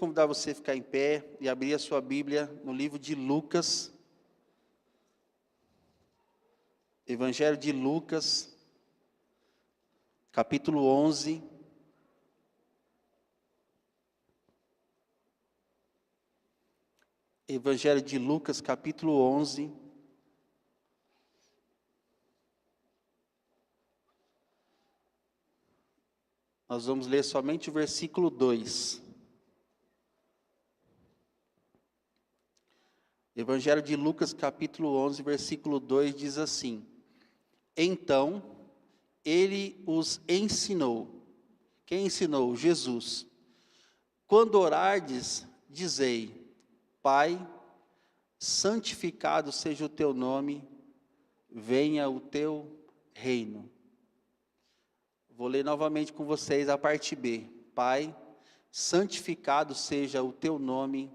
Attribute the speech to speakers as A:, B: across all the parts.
A: convidar você a ficar em pé e abrir a sua Bíblia no livro de Lucas. Evangelho de Lucas, capítulo 11. Evangelho de Lucas, capítulo 11. Nós vamos ler somente o versículo 2. Evangelho de Lucas, capítulo 11, versículo 2, diz assim: Então, ele os ensinou. Quem ensinou? Jesus. Quando orardes, dizei: Pai, santificado seja o teu nome, venha o teu reino. Vou ler novamente com vocês a parte B. Pai, santificado seja o teu nome,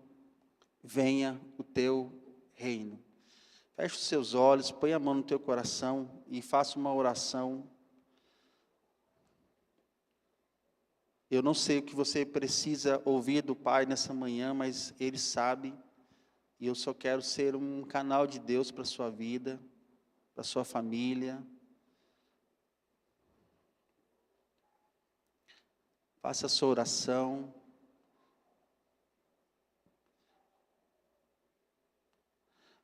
A: venha o teu reino. Feche os seus olhos, põe a mão no teu coração e faça uma oração. Eu não sei o que você precisa ouvir do Pai nessa manhã, mas Ele sabe. E eu só quero ser um canal de Deus para a sua vida, para a sua família. Faça a sua oração.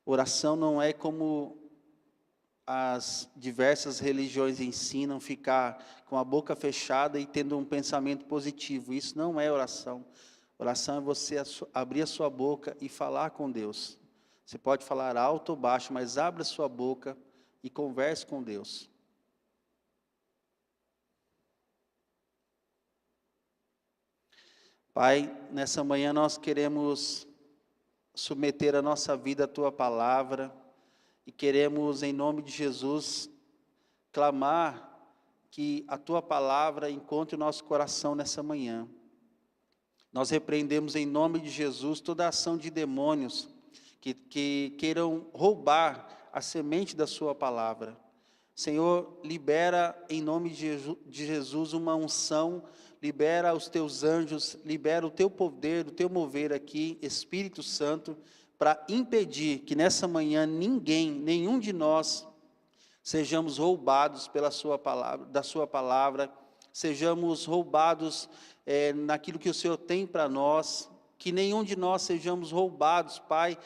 A: Oração não é como as diversas religiões ensinam, ficar com a boca fechada e tendo um pensamento positivo. Isso não é oração. Oração é você abrir a sua boca e falar com Deus. Você pode falar alto ou baixo, mas abra a sua boca e converse com Deus. Pai, nessa manhã nós queremos submeter a nossa vida à Tua palavra e queremos, em nome de Jesus, clamar que a Tua palavra encontre o nosso coração nessa manhã. Nós repreendemos em nome de Jesus toda ação de demônios que queiram roubar a semente da Sua palavra. Senhor, libera em nome de Jesus uma unção, libera os Teus anjos, libera o Teu poder, o Teu mover aqui, Espírito Santo, para impedir que nessa manhã nenhum de nós, sejamos roubados pela Sua palavra, da Sua palavra, sejamos roubados naquilo que o Senhor tem para nós, que nenhum de nós sejamos roubados, Pai,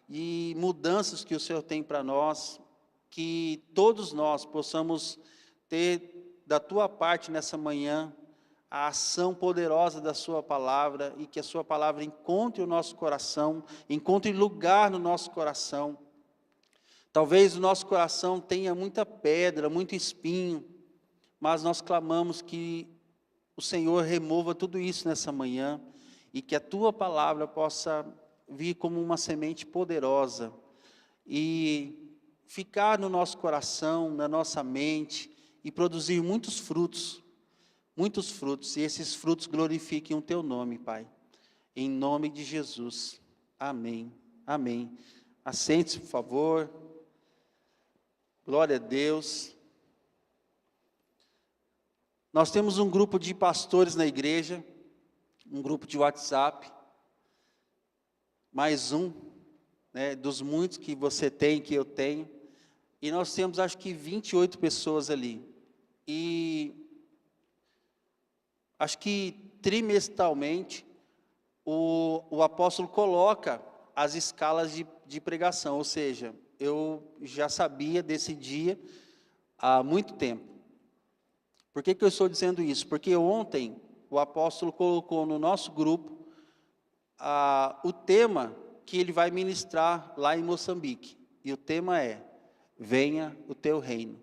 A: e mudanças que o Senhor tem para nós, que todos nós possamos ter da Tua parte nessa manhã a ação poderosa da Sua palavra e que a Sua palavra encontre o nosso coração, encontre lugar no nosso coração. Talvez o nosso coração tenha muita pedra, muito espinho, mas nós clamamos que o Senhor remova tudo isso nessa manhã e que a Tua palavra possa vir como uma semente poderosa e ficar no nosso coração, na nossa mente e produzir muitos frutos, e esses frutos glorifiquem o Teu nome, Pai. Em nome de Jesus. Amém. Amém. Assente-se, por favor. Glória a Deus. Nós temos um grupo de pastores na igreja, um grupo de WhatsApp, mais um, dos muitos que você tem, que eu tenho, e nós temos acho que 28 pessoas ali, e acho que trimestralmente o apóstolo coloca as escalas de pregação, ou seja, eu já sabia desse dia há muito tempo. Por que eu estou dizendo isso? Porque ontem o apóstolo colocou no nosso grupo o tema que ele vai ministrar lá em Moçambique. E o tema é: venha o teu reino.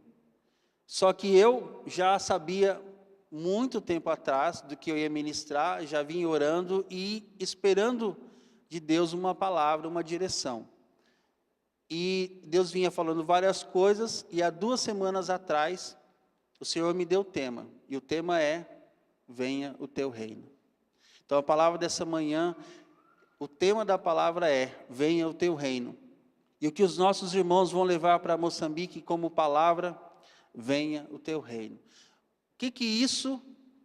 A: Só que eu já sabia muito tempo atrás do que eu ia ministrar, já vim orando e esperando de Deus uma palavra, uma direção. E Deus vinha falando várias coisas, e há 2 semanas atrás, o Senhor me deu o tema, e o tema é: venha o teu reino. Então a palavra dessa manhã, o tema da palavra é: venha o teu reino. E o que os nossos irmãos vão levar para Moçambique como palavra: venha o teu reino. O que isso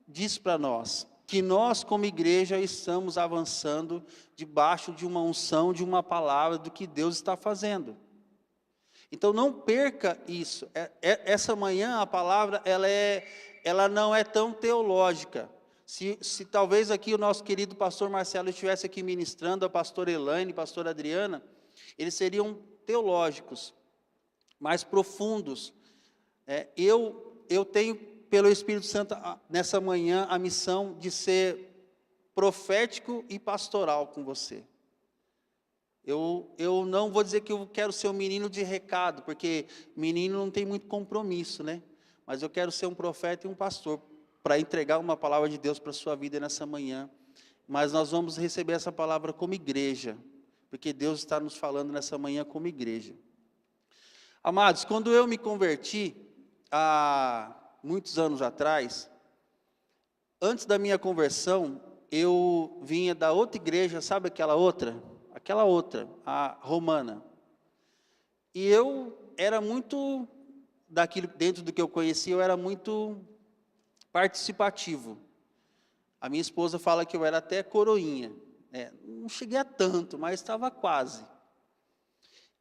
A: diz para nós? que nós, como igreja, estamos avançando debaixo de uma unção, de uma palavra, do que Deus está fazendo. Então não perca isso. Essa manhã a palavra ela não é tão teológica. Se talvez aqui o nosso querido pastor Marcelo estivesse aqui ministrando, a pastora Elaine, a pastora Adriana, eles seriam teológicos, mais profundos. Eu tenho, pelo Espírito Santo, nessa manhã, a missão de ser profético e pastoral com você. Eu não vou dizer que eu quero ser um menino de recado, porque menino não tem muito compromisso, né? Mas eu quero ser um profeta e um pastor, para entregar uma palavra de Deus para a sua vida nessa manhã. Mas nós vamos receber essa palavra como igreja, porque Deus está nos falando nessa manhã como igreja. Amados, quando eu me converti, há muitos anos atrás, antes da minha conversão, eu vinha da outra igreja, sabe aquela outra, a romana. E eu era muito, dentro do que eu conhecia, eu era muito participativo. A minha esposa fala que eu era até coroinha. Não cheguei a tanto, mas estava quase.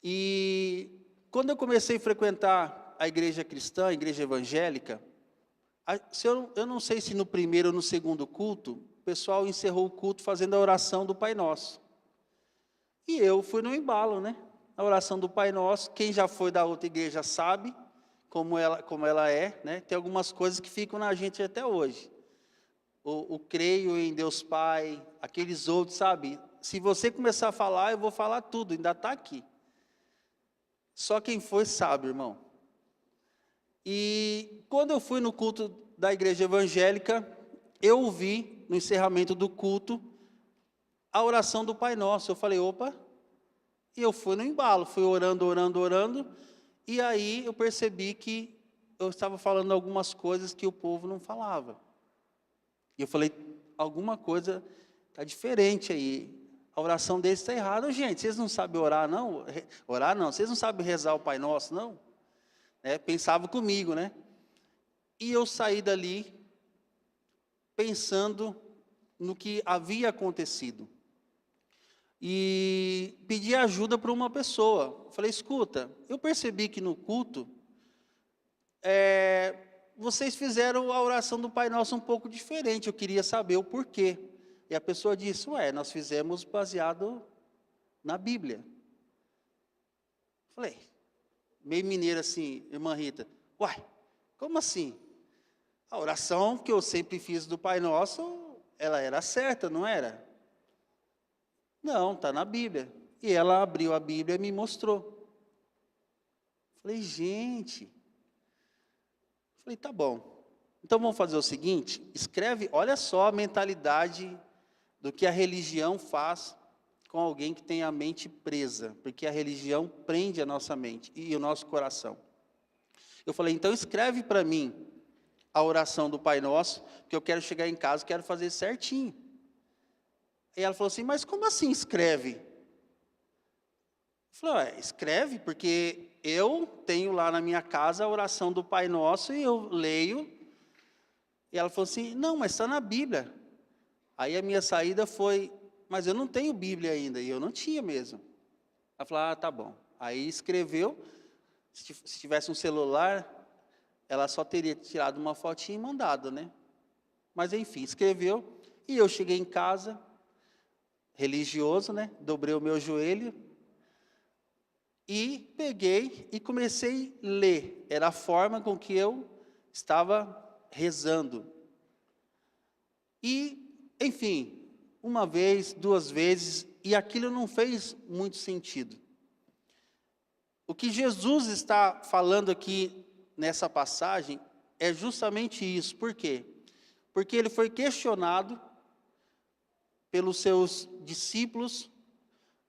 A: E quando eu comecei a frequentar a igreja cristã, a igreja evangélica, eu não sei se no primeiro ou no segundo culto, o pessoal encerrou o culto fazendo a oração do Pai Nosso. E eu fui no embalo, né? A oração do Pai Nosso, quem já foi da outra igreja sabe como ela é, né? Tem algumas coisas que ficam na gente até hoje. O creio em Deus Pai, aqueles outros, sabe? Se você começar a falar, eu vou falar tudo, ainda está aqui. Só quem foi sabe, irmão. E quando eu fui no culto da igreja evangélica, eu ouvi, no encerramento do culto, a oração do Pai Nosso. Eu falei, opa, e eu fui no embalo, fui orando, e aí eu percebi que eu estava falando algumas coisas que o povo não falava. E eu falei, alguma coisa está diferente aí, a oração deles está errada. Gente, vocês não sabem orar não? Vocês não sabem rezar o Pai Nosso não? Pensava comigo, né? E eu saí dali pensando no que havia acontecido. E pedi ajuda para uma pessoa. Falei, escuta, eu percebi que no culto, vocês fizeram a oração do Pai Nosso um pouco diferente, eu queria saber o porquê. E a pessoa disse, nós fizemos baseado na Bíblia. Falei, meio mineiro assim, irmã Rita, como assim? A oração que eu sempre fiz do Pai Nosso, ela era certa, não era? Não, está na Bíblia. E ela abriu a Bíblia e me mostrou. Falei, gente. Falei, tá bom. Então vamos fazer o seguinte, escreve, olha só a mentalidade do que a religião faz com alguém que tem a mente presa, porque a religião prende a nossa mente e o nosso coração. Eu falei, então escreve para mim a oração do Pai Nosso, porque eu quero chegar em casa, quero fazer certinho. E ela falou assim, mas como assim escreve? Eu falei, escreve, porque eu tenho lá na minha casa a oração do Pai Nosso e eu leio. E ela falou assim, não, mas está na Bíblia. Aí a minha saída foi, mas eu não tenho Bíblia ainda, e eu não tinha mesmo. Ela falou, tá bom. Aí escreveu, se tivesse um celular, ela só teria tirado uma fotinha e mandado, né? Mas enfim, escreveu, e eu cheguei em casa, religioso, né? Dobrei o meu joelho, e peguei e comecei a ler. Era a forma com que eu estava rezando. E, enfim, uma vez, duas vezes, e aquilo não fez muito sentido. O que Jesus está falando aqui nessa passagem é justamente isso. Por quê? Porque ele foi questionado pelos seus discípulos,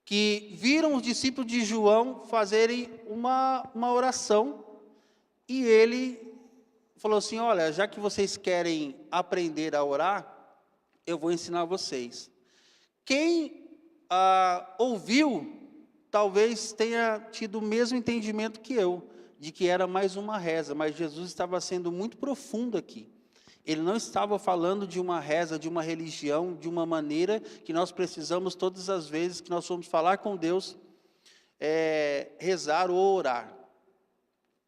A: que viram os discípulos de João fazerem uma oração, e ele falou assim, olha, já que vocês querem aprender a orar, eu vou ensinar vocês. Quem ouviu, talvez tenha tido o mesmo entendimento que eu, de que era mais uma reza, mas Jesus estava sendo muito profundo aqui. Ele não estava falando de uma reza, de uma religião, de uma maneira que nós precisamos todas as vezes que nós vamos falar com Deus, rezar ou orar.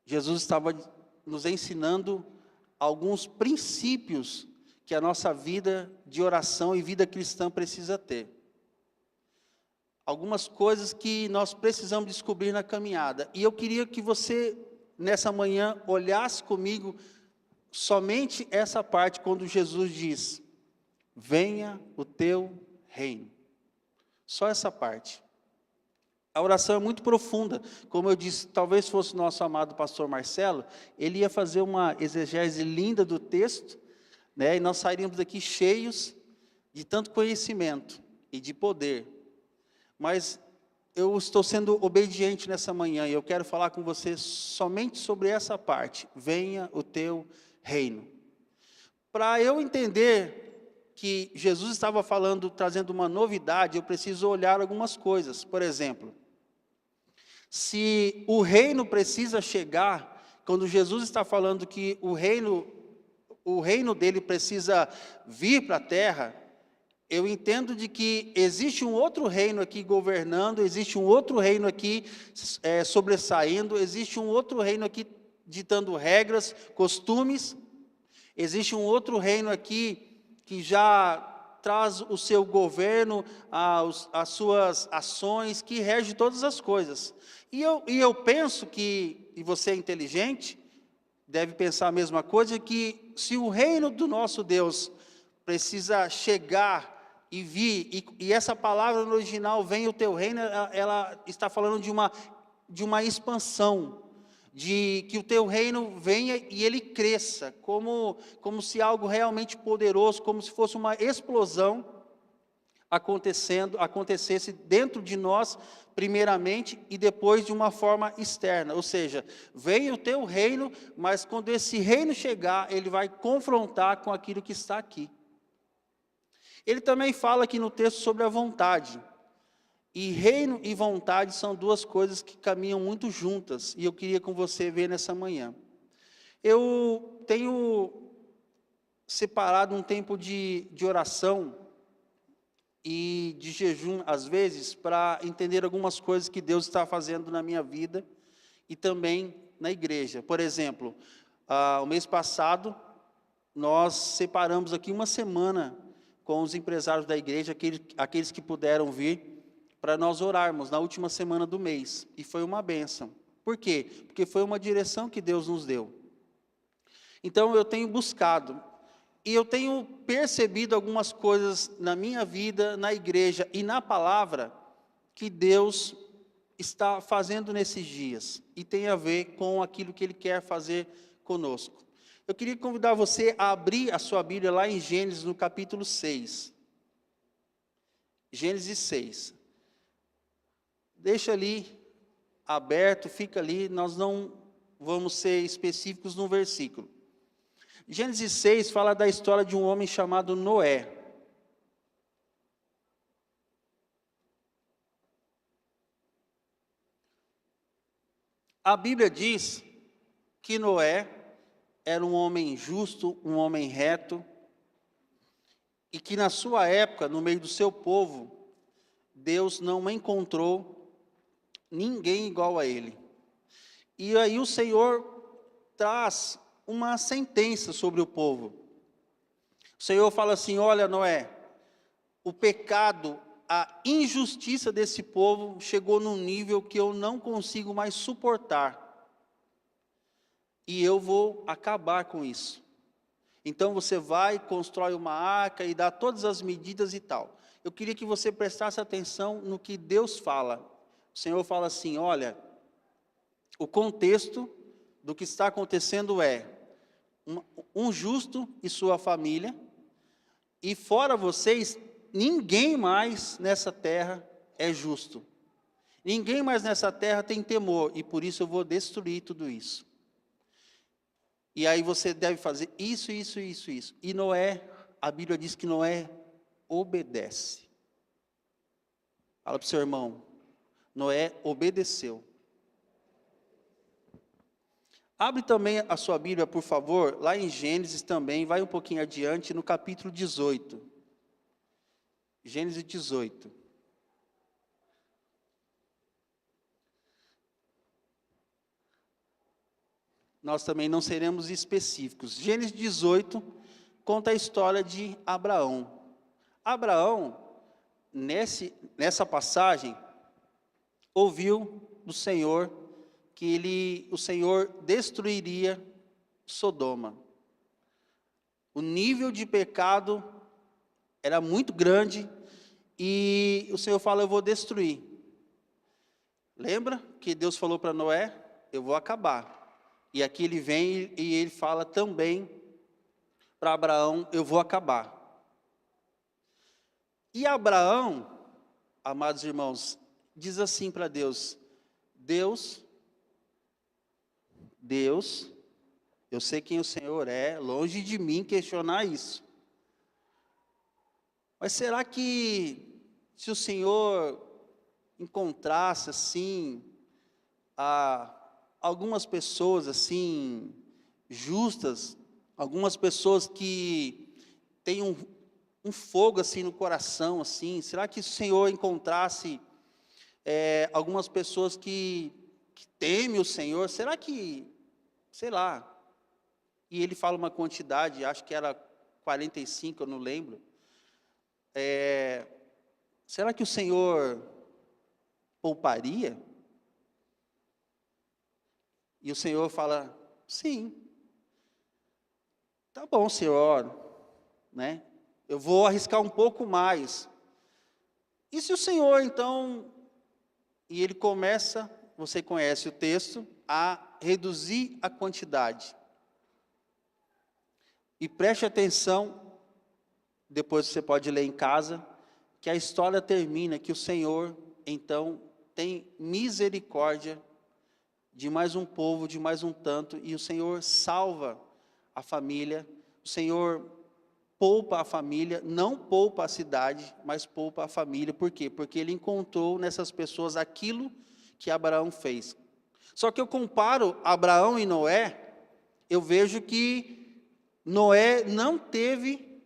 A: Jesus estava nos ensinando alguns princípios que a nossa vida de oração e vida cristã precisa ter. Algumas coisas que nós precisamos descobrir na caminhada. E eu queria que você, nessa manhã, olhasse comigo somente essa parte, quando Jesus diz: venha o teu reino. Só essa parte. A oração é muito profunda. Como eu disse, talvez fosse o nosso amado pastor Marcelo, ele ia fazer uma exegese linda do texto, né, e nós sairíamos daqui cheios de tanto conhecimento e de poder. Mas eu estou sendo obediente nessa manhã, e eu quero falar com você somente sobre essa parte: venha o teu reino. Para eu entender que Jesus estava falando, trazendo uma novidade, eu preciso olhar algumas coisas. Por exemplo, se o reino precisa chegar, quando Jesus está falando que o reino dele precisa vir para a terra, eu entendo de que existe um outro reino aqui governando, existe um outro reino aqui sobressaindo, existe um outro reino aqui ditando regras, costumes, existe um outro reino aqui que já traz o seu governo, as suas ações, que rege todas as coisas. E eu penso que, e você é inteligente, deve pensar a mesma coisa, que se o reino do nosso Deus precisa chegar e vir, e essa palavra no original, vem o teu reino, ela está falando de uma expansão, de que o teu reino venha e ele cresça, como se algo realmente poderoso, como se fosse uma explosão acontecesse dentro de nós, primeiramente, e depois de uma forma externa. Ou seja, venha o teu reino, mas quando esse reino chegar, ele vai confrontar com aquilo que está aqui. Ele também fala aqui no texto sobre a vontade. E reino e vontade são duas coisas que caminham muito juntas, e eu queria com você ver nessa manhã. Eu tenho separado um tempo de oração e de jejum, às vezes, para entender algumas coisas que Deus está fazendo na minha vida e também na igreja. Por exemplo, o mês passado, nós separamos aqui uma semana com os empresários da igreja, aqueles que puderam vir, para nós orarmos na última semana do mês, e foi uma bênção. Por quê? Porque foi uma direção que Deus nos deu. Então eu tenho buscado, e eu tenho percebido algumas coisas na minha vida, na igreja e na palavra, que Deus está fazendo nesses dias, e tem a ver com aquilo que Ele quer fazer conosco. Eu queria convidar você a abrir a sua Bíblia lá em Gênesis, no capítulo 6. Gênesis 6. Deixa ali aberto, fica ali, nós não vamos ser específicos no versículo. Gênesis 6 fala da história de um homem chamado Noé. A Bíblia diz que Noé era um homem justo, um homem reto, e que na sua época, no meio do seu povo, Deus não encontrou ninguém igual a ele. E aí o Senhor traz uma sentença sobre o povo. O Senhor fala assim: olha, Noé, o pecado, a injustiça desse povo chegou num nível que eu não consigo mais suportar. E eu vou acabar com isso. Então você vai, constrói uma arca e dá todas as medidas e tal. Eu queria que você prestasse atenção no que Deus fala. O Senhor fala assim: olha, o contexto do que está acontecendo é um justo e sua família, e fora vocês, ninguém mais nessa terra é justo. Ninguém mais nessa terra tem temor, e por isso eu vou destruir tudo isso. E aí você deve fazer isso. E Noé, a Bíblia diz que Noé obedece. Fala para o seu irmão: Noé obedeceu. Abre também a sua Bíblia, por favor, lá em Gênesis também, vai um pouquinho adiante, no capítulo 18. Gênesis 18. Nós também não seremos específicos. Gênesis 18 conta a história de Abraão. Abraão, nessa passagem, ouviu do Senhor que o Senhor destruiria Sodoma. O nível de pecado era muito grande e o Senhor fala: eu vou destruir. Lembra que Deus falou para Noé: eu vou acabar. E aqui ele vem e ele fala também para Abraão: eu vou acabar. E Abraão, amados irmãos, diz assim para Deus: Deus, eu sei quem o Senhor é, longe de mim questionar isso. Mas será que se o Senhor encontrasse assim algumas pessoas assim justas, algumas pessoas que têm um fogo assim no coração assim, será que se o Senhor encontrasse algumas pessoas que temem o Senhor, será que, sei lá, e ele fala uma quantidade, acho que era 45, eu não lembro, será que o Senhor pouparia? E o Senhor fala: sim, tá bom, Senhor, né? Eu vou arriscar um pouco mais. E se o Senhor, então, e ele começa, você conhece o texto, a reduzir a quantidade. E preste atenção, depois você pode ler em casa, que a história termina que o Senhor, então, tem misericórdia de mais um povo, de mais um tanto, e o Senhor salva a família, o Senhor poupa a família, não poupa a cidade, mas poupa a família. Por quê? Porque ele encontrou nessas pessoas aquilo que Abraão fez. Só que eu comparo Abraão e Noé, eu vejo que Noé não teve,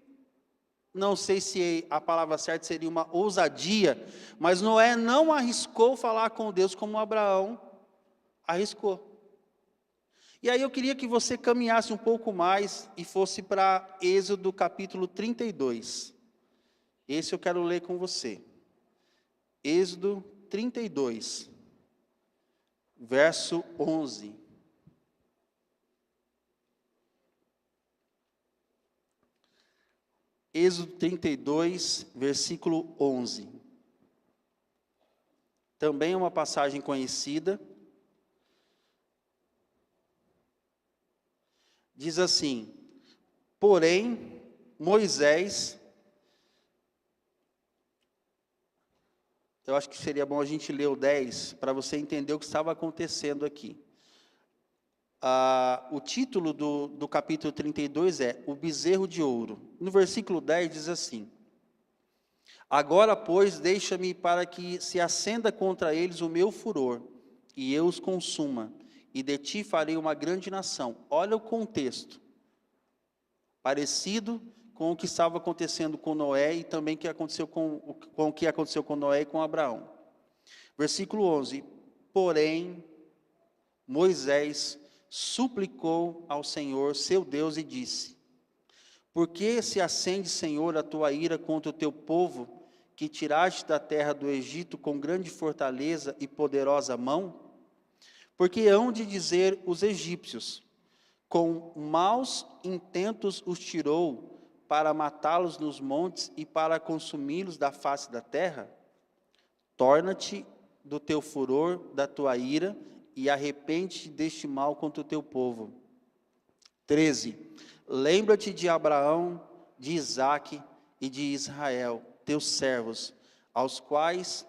A: não sei se a palavra certa seria uma ousadia, mas Noé não arriscou falar com Deus como Abraão arriscou. E aí eu queria que você caminhasse um pouco mais e fosse para Êxodo capítulo 32. Esse eu quero ler com você. Êxodo 32, verso 11. Êxodo 32, versículo 11. Também é uma passagem conhecida. Diz assim: porém, Moisés, eu acho que seria bom a gente ler o 10, para você entender o que estava acontecendo aqui. O título do capítulo 32 é O Bezerro de Ouro. No versículo 10 diz assim: agora, pois, deixa-me para que se acenda contra eles o meu furor, e eu os consuma, e de ti farei uma grande nação. Olha o contexto, parecido com o que estava acontecendo com Noé e também que aconteceu com o que aconteceu com Noé e com Abraão. Versículo 11: porém, Moisés suplicou ao Senhor, seu Deus, e disse: por que se acende, Senhor, a tua ira contra o teu povo, que tiraste da terra do Egito com grande fortaleza e poderosa mão? Porque hão de dizer os egípcios: com maus intentos os tirou, para matá-los nos montes e para consumi-los da face da terra? Torna-te do teu furor, da tua ira, e arrepende-te deste mal contra o teu povo. 13. Lembra-te de Abraão, de Isaque e de Israel, teus servos, aos quais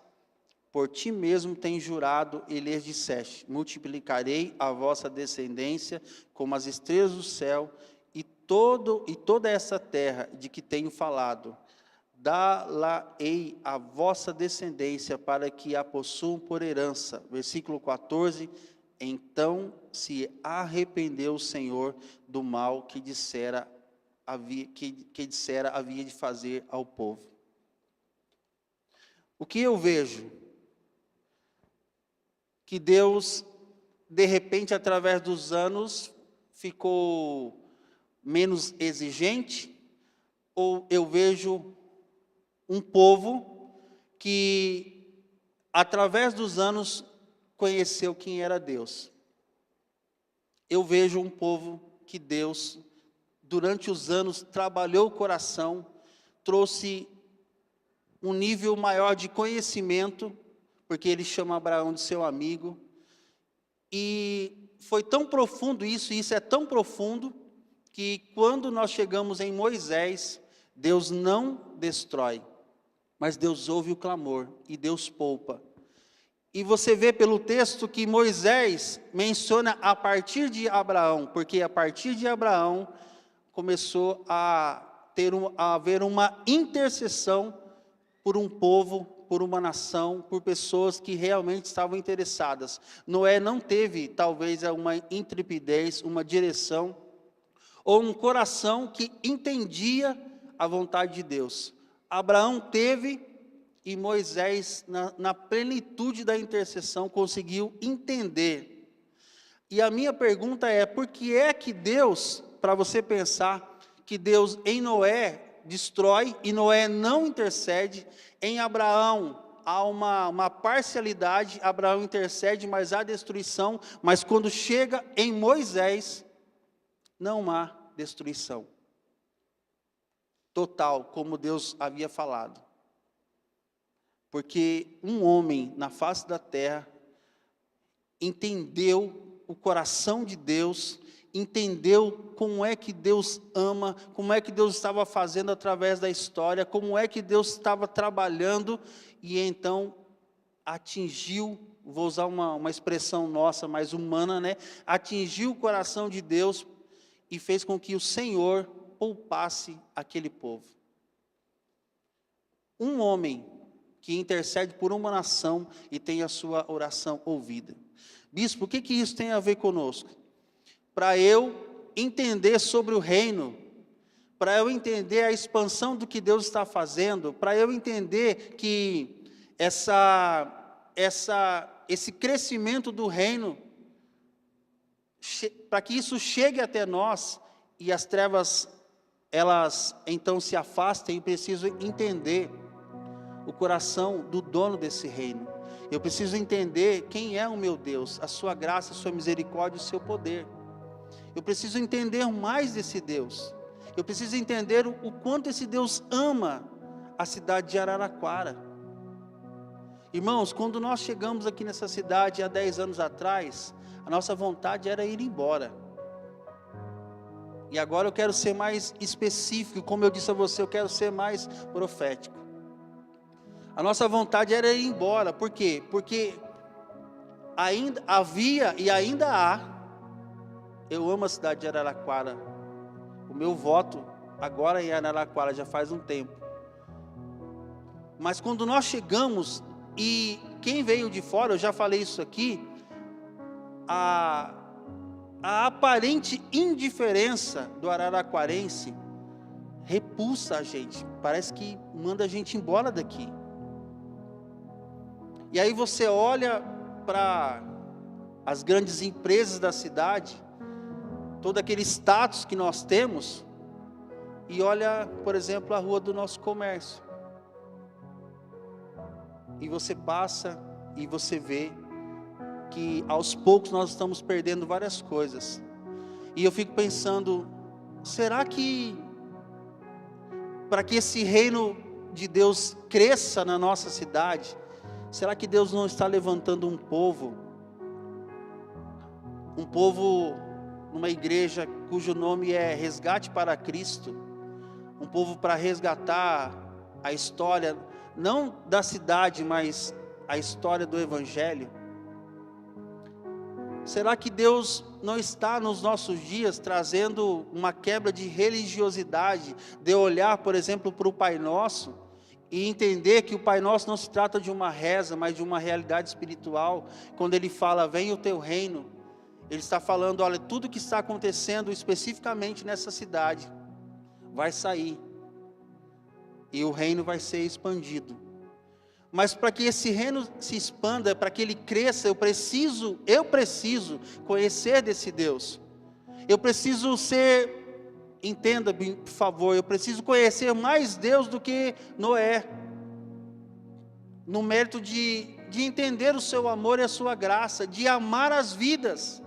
A: por ti mesmo tens jurado e lhes disseste: multiplicarei a vossa descendência como as estrelas do céu, e toda essa terra de que tenho falado, dá-la-ei a vossa descendência, para que a possuam por herança. Versículo 14, Então se arrependeu o Senhor do mal que dissera havia de fazer ao povo. O que eu vejo? Que Deus, de repente, através dos anos, ficou menos exigente, ou eu vejo um povo que, através dos anos, conheceu quem era Deus. Eu vejo um povo que Deus, durante os anos, trabalhou o coração, trouxe um nível maior de conhecimento, porque ele chama Abraão de seu amigo, e foi tão profundo isso, e isso é tão profundo, que quando nós chegamos em Moisés, Deus não destrói, mas Deus ouve o clamor, e Deus poupa. E você vê pelo texto que Moisés menciona a partir de Abraão, porque a partir de Abraão começou a haver uma intercessão por um povo, por uma nação, por pessoas que realmente estavam interessadas. Noé não teve, talvez, uma intrepidez, uma direção, ou um coração que entendia a vontade de Deus. Abraão teve, e Moisés, na plenitude da intercessão, conseguiu entender. E a minha pergunta é, por que é que Deus, para você pensar, que Deus em Noé destrói, e Noé não intercede, em Abraão há uma parcialidade, Abraão intercede, mas há destruição, mas quando chega em Moisés, não há destruição total, como Deus havia falado. Porque um homem na face da terra entendeu o coração de Deus, entendeu como é que Deus ama, como é que Deus estava fazendo através da história, como é que Deus estava trabalhando, e então atingiu, vou usar uma expressão nossa, mais humana, né? Atingiu o coração de Deus e fez com que o Senhor poupasse aquele povo. Um homem que intercede por uma nação e tem a sua oração ouvida. Bispo, o que isso tem a ver conosco? Para eu entender sobre o reino, para eu entender a expansão do que Deus está fazendo, para eu entender que esse crescimento do reino, para que isso chegue até nós e as trevas, elas então se afastem, eu preciso entender o coração do dono desse reino. Eu preciso entender quem é o meu Deus, a sua graça, a sua misericórdia, o seu poder. Eu preciso entender mais desse Deus. Eu preciso entender o quanto esse Deus ama a cidade de Araraquara. Irmãos, quando nós chegamos aqui nessa cidade há 10 anos atrás, a nossa vontade era ir embora. E agora eu quero ser mais específico, como eu disse a você, eu quero ser mais profético. A nossa vontade era ir embora, por quê? Porque ainda havia e ainda há, eu amo a cidade de Araraquara, o meu voto agora em Araraquara já faz um tempo, mas quando nós chegamos, e quem veio de fora, eu já falei isso aqui, a aparente indiferença do araraquarense repulsa a gente, parece que manda a gente embora daqui. E aí você olha para as grandes empresas da cidade, todo aquele status que nós temos, e olha, por exemplo, a rua do nosso comércio. E você passa e você vê que aos poucos nós estamos perdendo várias coisas. E eu fico pensando, será que para que esse reino de Deus cresça na nossa cidade, será que Deus não está levantando um povo numa igreja cujo nome é Resgate para Cristo, um povo para resgatar a história, não da cidade, mas a história do Evangelho? Será que Deus não está nos nossos dias trazendo uma quebra de religiosidade, de olhar, por exemplo, para o Pai Nosso, e entender que o Pai Nosso não se trata de uma reza, mas de uma realidade espiritual. Quando Ele fala, venha o teu reino, Ele está falando, olha, tudo que está acontecendo especificamente nessa cidade, vai sair, e o reino vai ser expandido. Mas para que esse reino se expanda, para que ele cresça, eu preciso conhecer desse Deus. Eu preciso entenda por favor, eu preciso conhecer mais Deus do que Noé. No mérito de entender o seu amor e a sua graça, de amar as vidas.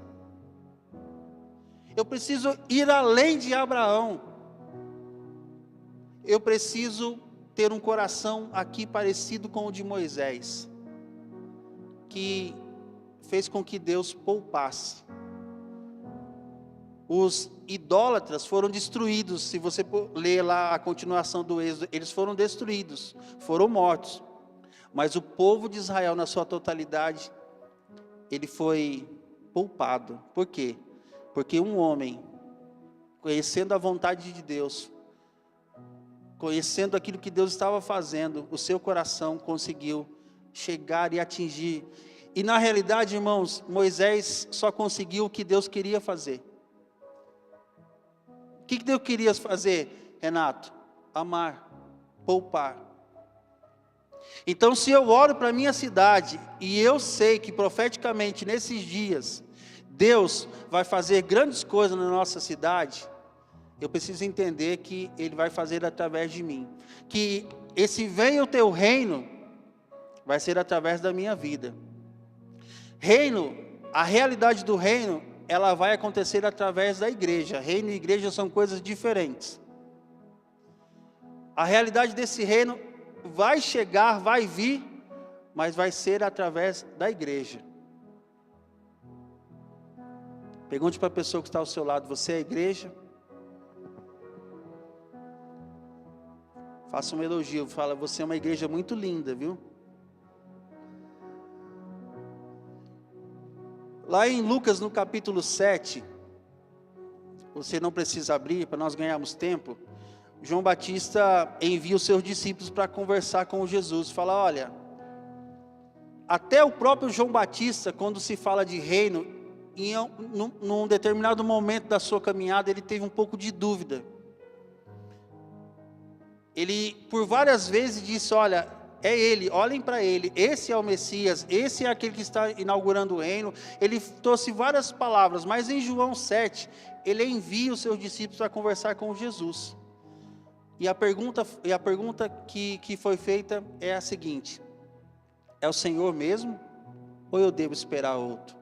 A: Eu preciso ir além de Abraão. Eu preciso ter um coração aqui parecido com o de Moisés, que fez com que Deus poupasse. Os idólatras foram destruídos. Se você ler lá a continuação do Êxodo, eles foram destruídos, foram mortos. Mas o povo de Israel, na sua totalidade, ele foi poupado. Por quê? Porque um homem, conhecendo a vontade de Deus, conhecendo aquilo que Deus estava fazendo, o seu coração conseguiu chegar e atingir. E na realidade, irmãos, Moisés só conseguiu o que Deus queria fazer. O que Deus queria fazer, Renato? Amar, poupar. Então, se eu oro para a minha cidade, e eu sei que profeticamente nesses dias, Deus vai fazer grandes coisas na nossa cidade, eu preciso entender que Ele vai fazer através de mim. Que esse venha o teu reino, vai ser através da minha vida. Reino, a realidade do reino, ela vai acontecer através da igreja. Reino e igreja são coisas diferentes. A realidade desse reino vai chegar, vai vir, mas vai ser através da igreja. Pergunte para a pessoa que está ao seu lado, você é a igreja? Faça um elogio, fala, você é uma igreja muito linda, viu? Lá em Lucas, no capítulo 7, você não precisa abrir, para nós ganharmos tempo, João Batista envia os seus discípulos para conversar com Jesus, fala, olha, até o próprio João Batista, quando se fala de reino, num determinado momento da sua caminhada, ele teve um pouco de dúvida. Ele, por várias vezes, disse, olha, é ele, olhem para ele, esse é o Messias, esse é aquele que está inaugurando o reino. Ele trouxe várias palavras, mas em João 7, ele envia os seus discípulos para conversar com Jesus. E a pergunta que foi feita é a seguinte, é o Senhor mesmo, ou eu devo esperar outro?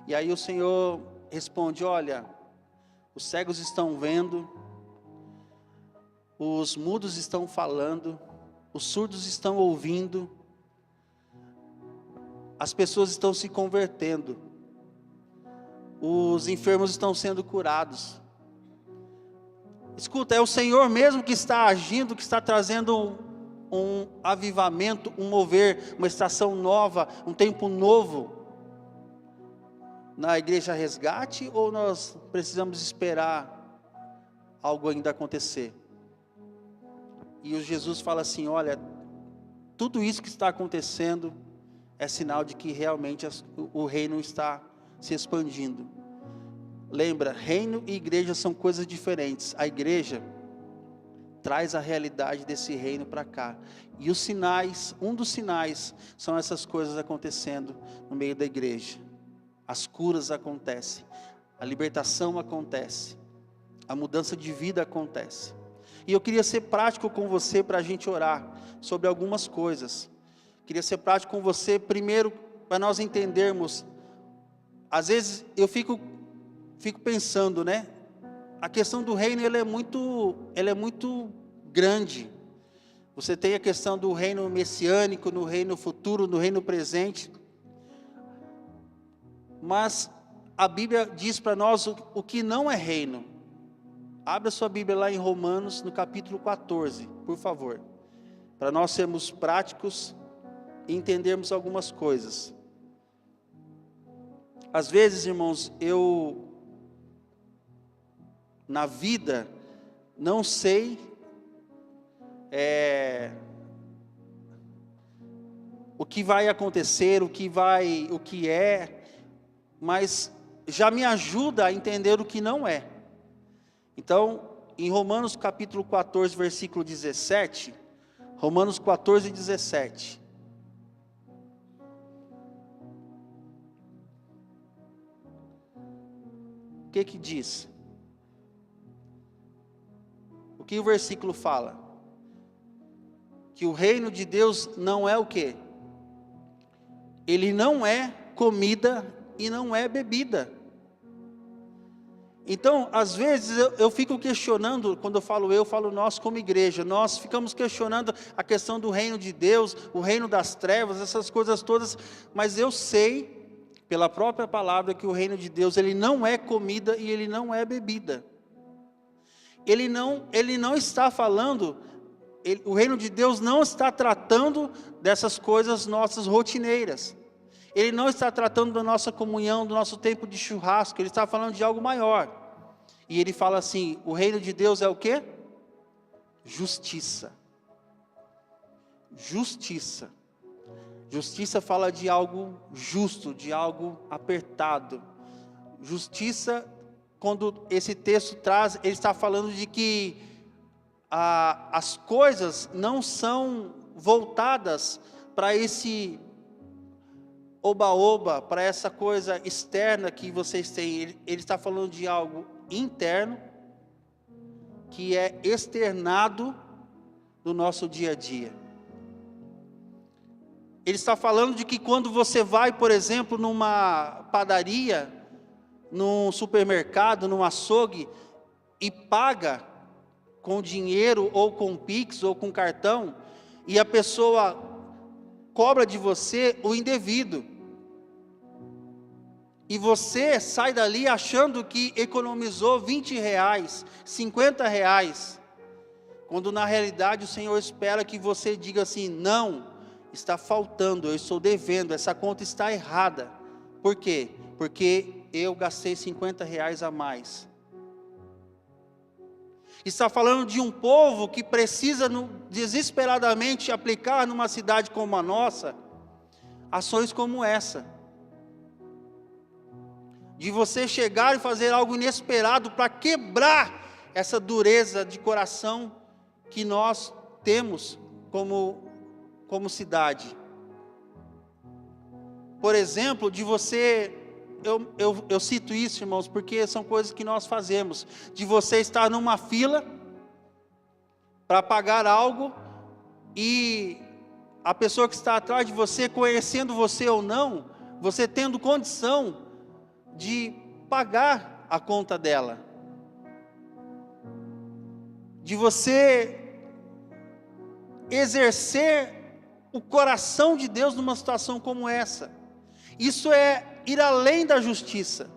A: E aí o Senhor responde, olha, os cegos estão vendo, os mudos estão falando, os surdos estão ouvindo, as pessoas estão se convertendo, os enfermos estão sendo curados. Escuta, é o Senhor mesmo que está agindo, que está trazendo um avivamento, um mover, uma estação nova, um tempo novo na igreja Resgate, ou nós precisamos esperar algo ainda acontecer? E o Jesus fala assim, olha, tudo isso que está acontecendo é sinal de que realmente o reino está se expandindo. Lembra, reino e igreja são coisas diferentes. A igreja traz a realidade desse reino para cá. E os sinais, um dos sinais, são essas coisas acontecendo no meio da igreja. As curas acontecem, a libertação acontece, a mudança de vida acontece. E eu queria ser prático com você para a gente orar sobre algumas coisas. Queria ser prático com você, primeiro, para nós entendermos. Às vezes eu fico pensando, né? A questão do reino, ela é muito grande. Você tem a questão do reino messiânico, no reino futuro, no reino presente. Mas a Bíblia diz para nós o que não é reino. Abra sua Bíblia lá em Romanos, no capítulo 14, por favor. Para nós sermos práticos e entendermos algumas coisas. Às vezes, irmãos, na vida, não sei o que vai acontecer, o que é, mas já me ajuda a entender o que não é. Então, em Romanos capítulo 14, versículo 17, Romanos 14, 17. O que diz? O que o versículo fala? Que o reino de Deus não é o quê? Ele não é comida e não é bebida. Então, às vezes eu fico questionando, quando eu falo nós como igreja, nós ficamos questionando a questão do reino de Deus, o reino das trevas, essas coisas todas, mas eu sei, pela própria palavra, que o reino de Deus, ele não é comida e ele não é bebida. Ele não está falando, o reino de Deus não está tratando dessas coisas nossas rotineiras. Ele não está tratando da nossa comunhão, do nosso tempo de churrasco, ele está falando de algo maior. E ele fala assim, o reino de Deus é o quê? Justiça. Justiça. Justiça fala de algo justo, de algo apertado. Justiça, quando esse texto traz, ele está falando de que as coisas não são voltadas para esse oba-oba, para essa coisa externa que vocês têm. Ele está falando de algo interno, que é externado no nosso dia a dia. Ele está falando de que quando você vai, por exemplo, numa padaria, num supermercado, num açougue, e paga com dinheiro, ou com Pix, ou com cartão, e a pessoa cobra de você o indevido, e você sai dali achando que economizou R$20, R$50, quando na realidade o Senhor espera que você diga assim, não, está faltando, eu estou devendo, essa conta está errada. Por quê? Porque eu gastei R$50 a mais. Está falando de um povo que precisa desesperadamente aplicar numa cidade como a nossa, ações como essa. De você chegar e fazer algo inesperado para quebrar essa dureza de coração que nós temos como cidade. Por exemplo, de você, eu cito isso, irmãos, porque são coisas que nós fazemos, de você estar numa fila para pagar algo, e a pessoa que está atrás de você, conhecendo você ou não, você tendo condição de pagar a conta dela, de você exercer o coração de Deus numa situação como essa. Isso é ir além da justiça.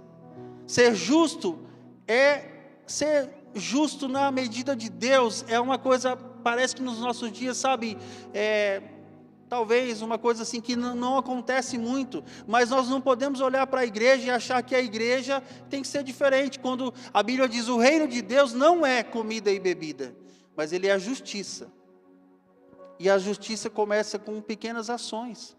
A: Ser justo é ser justo na medida de Deus. É uma coisa, parece que nos nossos dias, sabe, talvez uma coisa assim que não acontece muito, mas nós não podemos olhar para a igreja e achar que a igreja tem que ser diferente, quando a Bíblia diz, o reino de Deus não é comida e bebida, mas ele é a justiça, e a justiça começa com pequenas ações.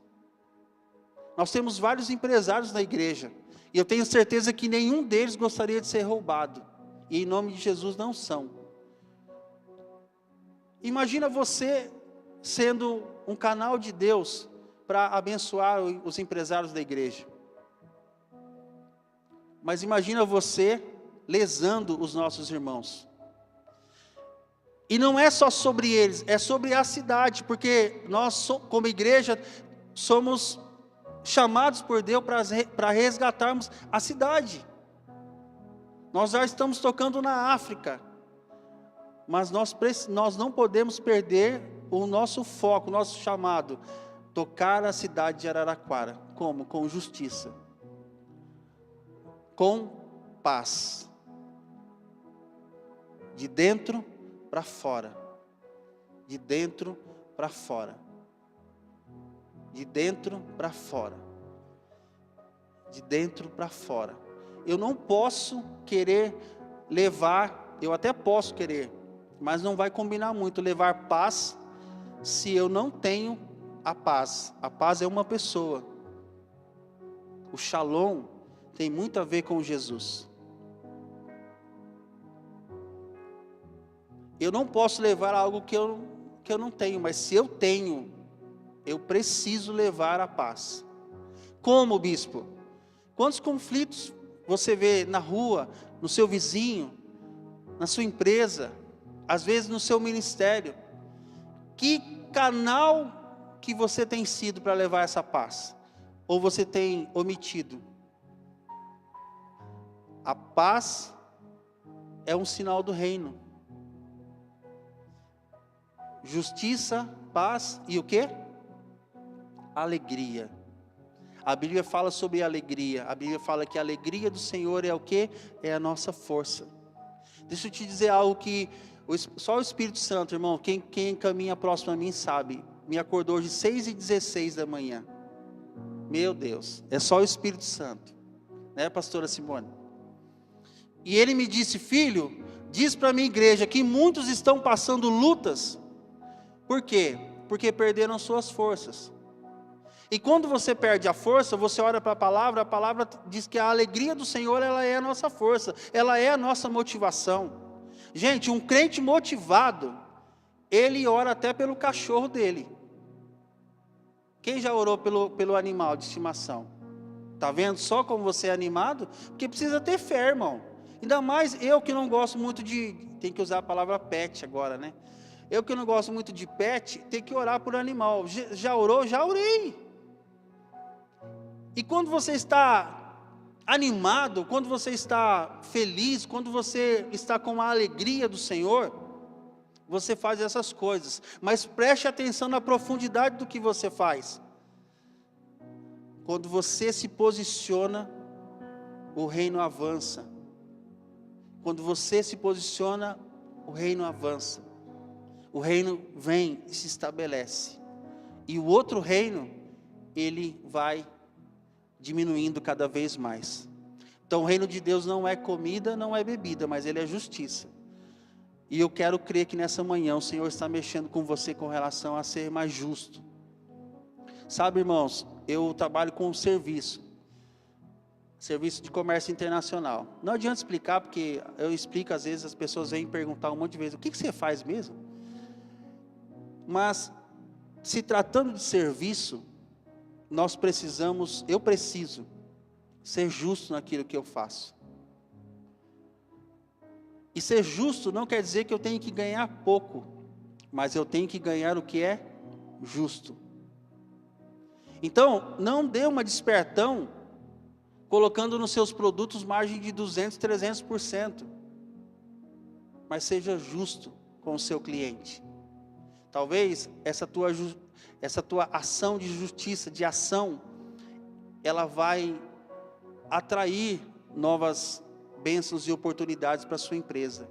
A: Nós temos vários empresários na igreja, e eu tenho certeza que nenhum deles gostaria de ser roubado, e em nome de Jesus não são. Imagina você sendo um canal de Deus para abençoar os empresários da igreja. Mas imagina você lesando os nossos irmãos. E não é só sobre eles, é sobre a cidade, porque nós, como igreja, somos chamados por Deus para resgatarmos a cidade. Nós já estamos tocando na África, mas nós não podemos perder o nosso foco, o nosso chamado, tocar a cidade de Araraquara. Como? Com justiça, com paz, de dentro para fora, de dentro para fora, de dentro para fora, de dentro para fora. Eu não posso querer levar, eu até posso querer, mas não vai combinar muito levar paz se eu não tenho a paz. A paz é uma pessoa. O Shalom tem muito a ver com Jesus. Eu não posso levar algo que eu não tenho, mas se eu tenho, eu preciso levar a paz. Como, bispo? Quantos conflitos você vê na rua, no seu vizinho, na sua empresa, às vezes no seu ministério? Que canal que você tem sido para levar essa paz? Ou você tem omitido? A paz é um sinal do reino. Justiça, paz e o quê? Alegria. A Bíblia fala sobre alegria. A Bíblia fala que a alegria do Senhor é o quê? É a nossa força. Deixa eu te dizer algo que só o Espírito Santo, irmão, quem caminha próximo a mim sabe. Me acordou de 6h16 da manhã. Meu Deus, é só o Espírito Santo. Né, pastora Simone? E ele me disse: filho, diz para a minha igreja que muitos estão passando lutas. Por quê? Porque perderam suas forças. E quando você perde a força, você olha para a palavra diz que a alegria do Senhor, ela é a nossa força, ela é a nossa motivação. Gente, um crente motivado, ele ora até pelo cachorro dele. Quem já orou pelo animal de estimação? Está vendo só como você é animado? Porque precisa ter fé, irmão. Ainda mais eu que não gosto muito tem que usar a palavra pet agora, né? Eu que não gosto muito de pet, tem que orar por animal. Já orou? Já orei. E quando você está animado, quando você está feliz, quando você está com a alegria do Senhor, você faz essas coisas. Mas preste atenção na profundidade do que você faz. Quando você se posiciona, o reino avança. Quando você se posiciona, o reino avança. O reino vem e se estabelece. E o outro reino, ele vai diminuindo cada vez mais. Então o reino de Deus não é comida, não é bebida, mas ele é justiça. E eu quero crer que nessa manhã o Senhor está mexendo com você com relação a ser mais justo. Sabe, irmãos, eu trabalho com serviço de comércio internacional. Não adianta explicar, porque eu explico, às vezes as pessoas vêm perguntar um monte de vezes: o que você faz mesmo? Mas, se tratando de serviço, eu preciso ser justo naquilo que eu faço. E ser justo não quer dizer que eu tenho que ganhar pouco, mas eu tenho que ganhar o que é justo. Então, não dê uma despertão colocando nos seus produtos margem de 200%, 300%. Mas seja justo com o seu cliente. Talvez essa tua ação de justiça, de ação, ela vai atrair novas bênçãos e oportunidades para a sua empresa.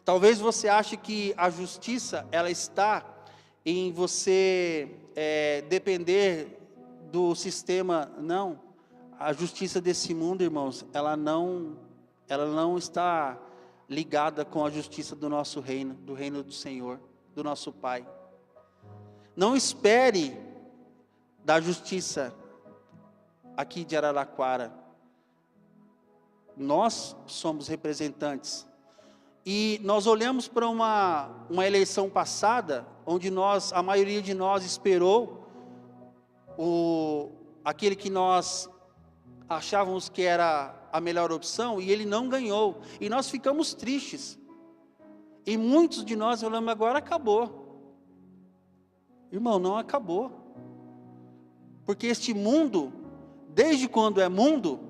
A: Talvez você ache que a justiça, ela está em você depender do sistema. Não, a justiça desse mundo, irmãos, ela não está ligada com a justiça do nosso reino, do reino do Senhor, do nosso Pai. Não espere da justiça aqui de Araraquara. Nós somos representantes. E nós olhamos para uma eleição passada, onde a maioria de nós esperou aquele que nós achávamos que era a melhor opção, e ele não ganhou. E nós ficamos tristes. E muitos de nós olhamos: agora acabou. Irmão, não acabou. Porque este mundo, desde quando é mundo,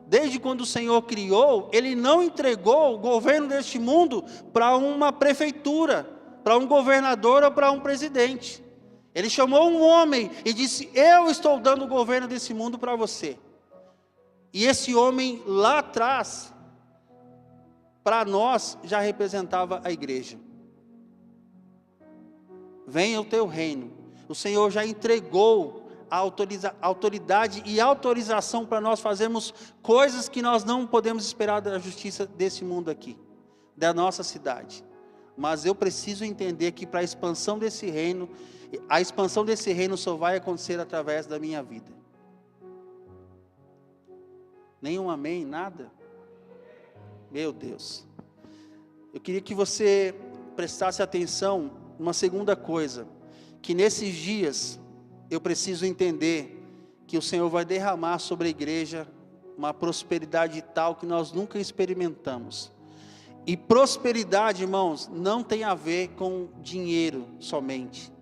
A: desde quando o Senhor criou, Ele não entregou o governo deste mundo para uma prefeitura, para um governador ou para um presidente. Ele chamou um homem e disse: eu estou dando o governo desse mundo para você. E esse homem lá atrás, para nós, já representava a igreja. Venha o teu reino. O Senhor já entregou a autoridade e autorização para nós fazermos coisas que nós não podemos esperar da justiça desse mundo aqui, da nossa cidade. mas eu preciso entender que para a expansão desse reino só vai acontecer através da minha vida. Nenhum amém, nada? Meu Deus. Eu queria que você prestasse atenção numa segunda coisa, que nesses dias eu preciso entender que o Senhor vai derramar sobre a igreja uma prosperidade tal que nós nunca experimentamos. E prosperidade, irmãos, não tem a ver com dinheiro somente.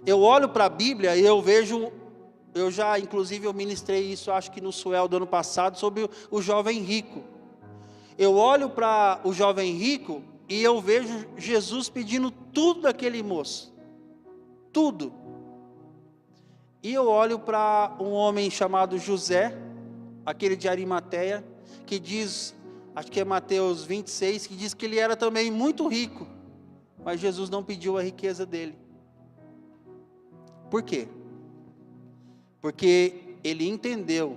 A: Eu olho para a Bíblia e eu vejo, inclusive eu ministrei isso, acho que no Suel do ano passado, sobre o jovem rico. Eu olho para o jovem rico e eu vejo Jesus pedindo tudo daquele moço. Tudo. E eu olho para um homem chamado José, aquele de Arimateia, que diz, acho que é Mateus 26, que diz que ele era também muito rico, mas Jesus não pediu a riqueza dele. Por quê? Porque ele entendeu,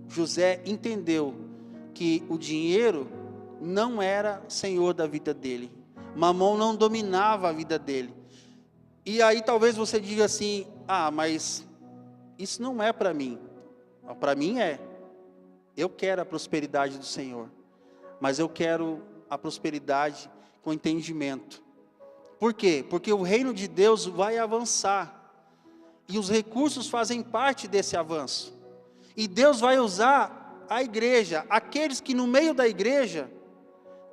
A: José entendeu, que o dinheiro não era senhor da vida dele, Mamon não dominava a vida dele. E aí talvez você diga assim, mas isso não é para mim. Para mim é. Eu quero a prosperidade do Senhor, mas eu quero a prosperidade com entendimento. Por quê? Porque o reino de Deus vai avançar, e os recursos fazem parte desse avanço, e Deus vai usar a igreja, aqueles que no meio da igreja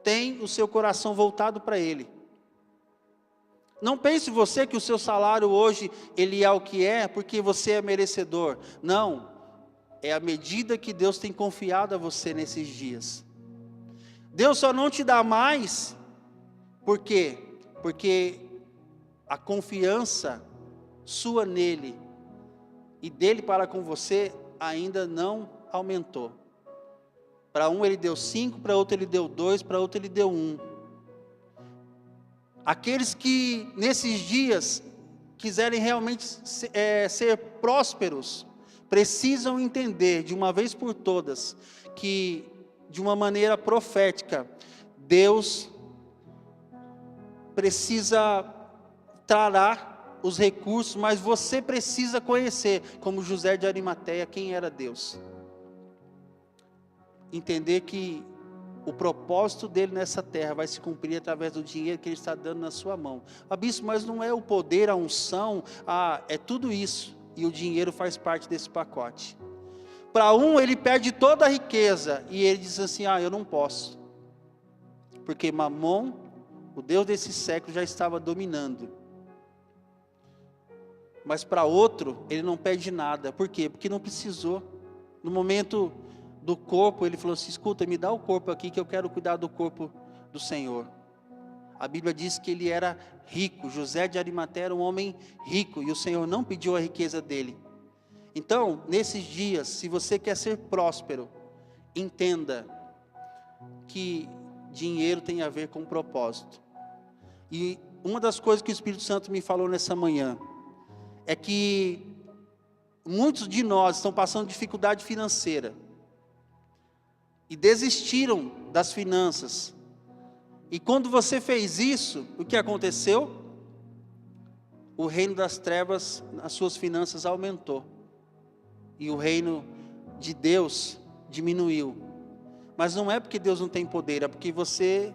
A: têm o seu coração voltado para Ele. Não pense você que o seu salário hoje, ele é o que é, porque você é merecedor. Não, é a medida que Deus tem confiado a você nesses dias. Deus só não te dá mais, por quê? Porque a confiança sua nele, e dele para com você, ainda não aumentou. Para um ele deu 5, para outro ele deu 2, para outro ele deu 1. Aqueles que nesses dias quiserem realmente ser prósperos, precisam entender de uma vez por todas, que de uma maneira profética, Deus precisa trará os recursos, mas você precisa conhecer, como José de Arimateia, quem era Deus. Entender que o propósito dele nessa terra vai se cumprir através do dinheiro que ele está dando na sua mão. Bispo, mas não é o poder, a unção, é tudo isso, e o dinheiro faz parte desse pacote. Para um ele perde toda a riqueza, e ele diz assim, eu não posso, porque Mamon, o Deus desse século, já estava dominando. Mas para outro, ele não pede nada. Por quê? Porque não precisou. No momento do corpo, ele falou assim, escuta, me dá o corpo aqui, que eu quero cuidar do corpo do Senhor. A Bíblia diz que ele era rico. José de Arimateia era um homem rico, e o Senhor não pediu a riqueza dele. Então, nesses dias, se você quer ser próspero, entenda que dinheiro tem a ver com propósito. E uma das coisas que o Espírito Santo me falou nessa manhã, é que muitos de nós estão passando dificuldade financeira, e desistiram das finanças, e quando você fez isso, o que aconteceu? O reino das trevas, as suas finanças aumentou, e o reino de Deus diminuiu. Mas não é porque Deus não tem poder, é porque você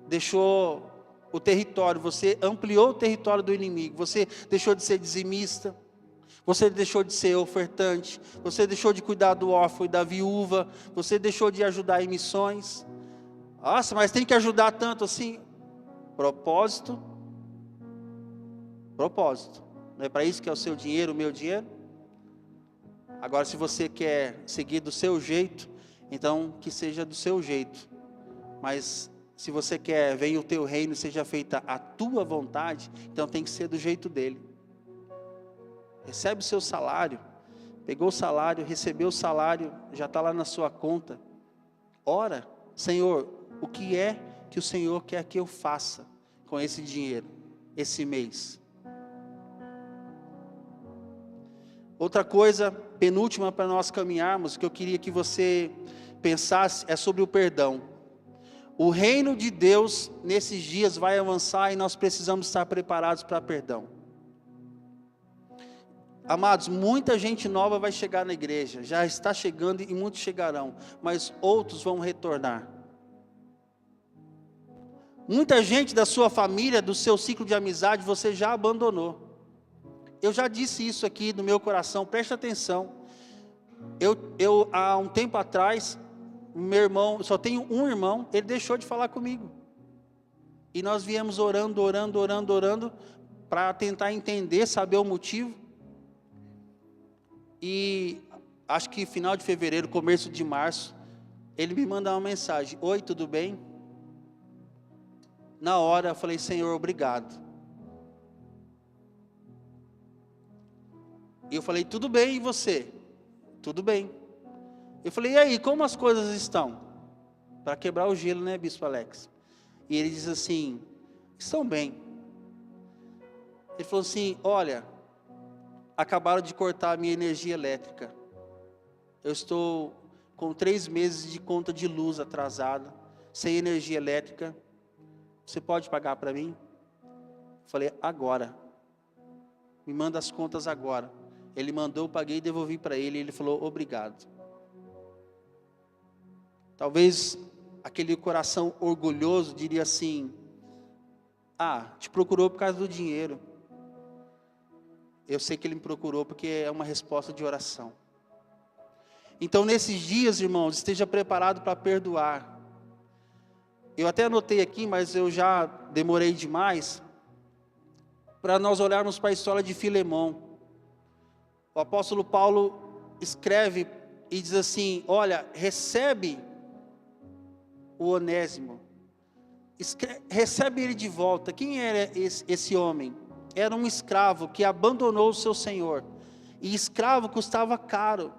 A: deixou o território, você ampliou o território do inimigo, você deixou de ser dizimista, você deixou de ser ofertante, você deixou de cuidar do órfão e da viúva, você deixou de ajudar em missões. Nossa, mas tem que ajudar tanto assim? Propósito. Não é para isso que é o seu dinheiro, o meu dinheiro? Agora, se você quer seguir do seu jeito, então que seja do seu jeito, mas se você quer, venha o teu reino, seja feita a tua vontade, então tem que ser do jeito dele. Recebe o seu salário, pegou o salário, recebeu o salário, já está lá na sua conta. Ora, Senhor, o que é que o Senhor quer que eu faça com esse dinheiro, esse mês? Outra coisa, penúltima para nós caminharmos, que eu queria que você pensasse, é sobre o perdão. O reino de Deus, nesses dias, vai avançar e nós precisamos estar preparados para perdão. Amados, muita gente nova vai chegar na igreja, já está chegando e muitos chegarão, mas outros vão retornar. Muita gente da sua família, do seu ciclo de amizade, você já abandonou. Eu já disse isso aqui no meu coração, preste atenção. Eu há um tempo atrás, meu irmão, só tenho um irmão, ele deixou de falar comigo. E nós viemos orando, para tentar entender, saber o motivo. E acho que final de fevereiro, começo de março, ele me mandou uma mensagem: oi, tudo bem? Na hora eu falei: Senhor, obrigado. E eu falei: tudo bem, e você? Tudo bem. Eu falei: e aí, como as coisas estão? Para quebrar o gelo, né, Bispo Alex? E ele diz assim: estão bem. Ele falou assim: olha, acabaram de cortar a minha energia elétrica. Eu estou com 3 meses de conta de luz atrasada, sem energia elétrica. Você pode pagar para mim? Eu falei: agora. Me manda as contas agora. Ele mandou, eu paguei e devolvi para ele. E ele falou: obrigado. Talvez aquele coração orgulhoso diria assim: te procurou por causa do dinheiro. Eu sei que ele me procurou porque é uma resposta de oração. Então, nesses dias, irmãos, esteja preparado para perdoar. Eu até anotei aqui, mas eu já demorei demais, para nós olharmos para a história de Filemão. O apóstolo Paulo escreve e diz assim: olha, recebe o Onésimo, recebe ele de volta. Quem era esse homem? Era um escravo que abandonou o seu senhor, e escravo custava caro.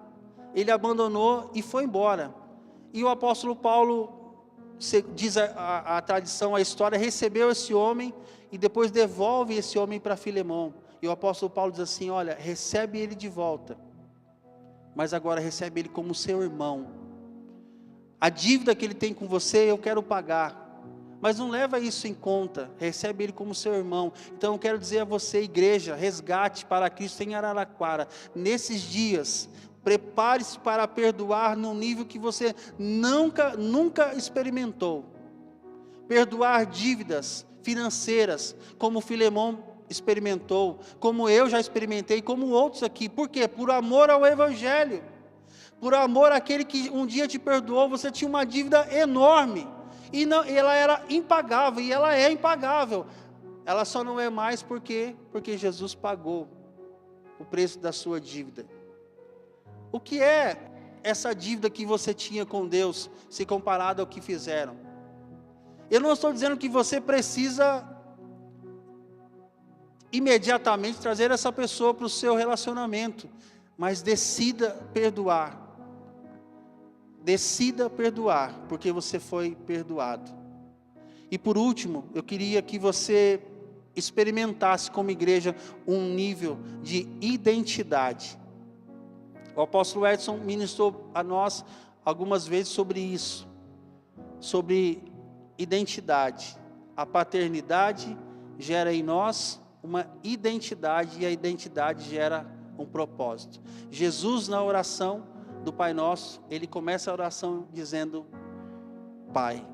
A: Ele abandonou e foi embora. E o apóstolo Paulo, diz a tradição, a história, recebeu esse homem e depois devolve esse homem para Filemão. E o apóstolo Paulo diz assim: olha, recebe ele de volta, mas agora recebe ele como seu irmão. A dívida que ele tem com você, eu quero pagar, mas não leva isso em conta, recebe ele como seu irmão. Então eu quero dizer a você, igreja, Resgate para Cristo em Araraquara, nesses dias, prepare-se para perdoar num nível que você nunca experimentou. Perdoar dívidas financeiras, como Filemão experimentou, como eu já experimentei, como outros aqui. Por quê? Por amor ao Evangelho, por amor àquele que um dia te perdoou. Você tinha uma dívida enorme, e ela era impagável, e ela é impagável. Ela só não é mais porque Jesus pagou o preço da sua dívida. O que é essa dívida que você tinha com Deus, se comparado ao que fizeram? Eu não estou dizendo que você precisa imediatamente trazer essa pessoa para o seu relacionamento, mas decida perdoar. Decida perdoar, porque você foi perdoado. E por último, eu queria que você experimentasse como igreja um nível de identidade. O apóstolo Edson ministrou a nós algumas vezes sobre isso, sobre identidade. A paternidade gera em nós uma identidade, e a identidade gera um propósito. Jesus, na oração do Pai Nosso, ele começa a oração dizendo: Pai.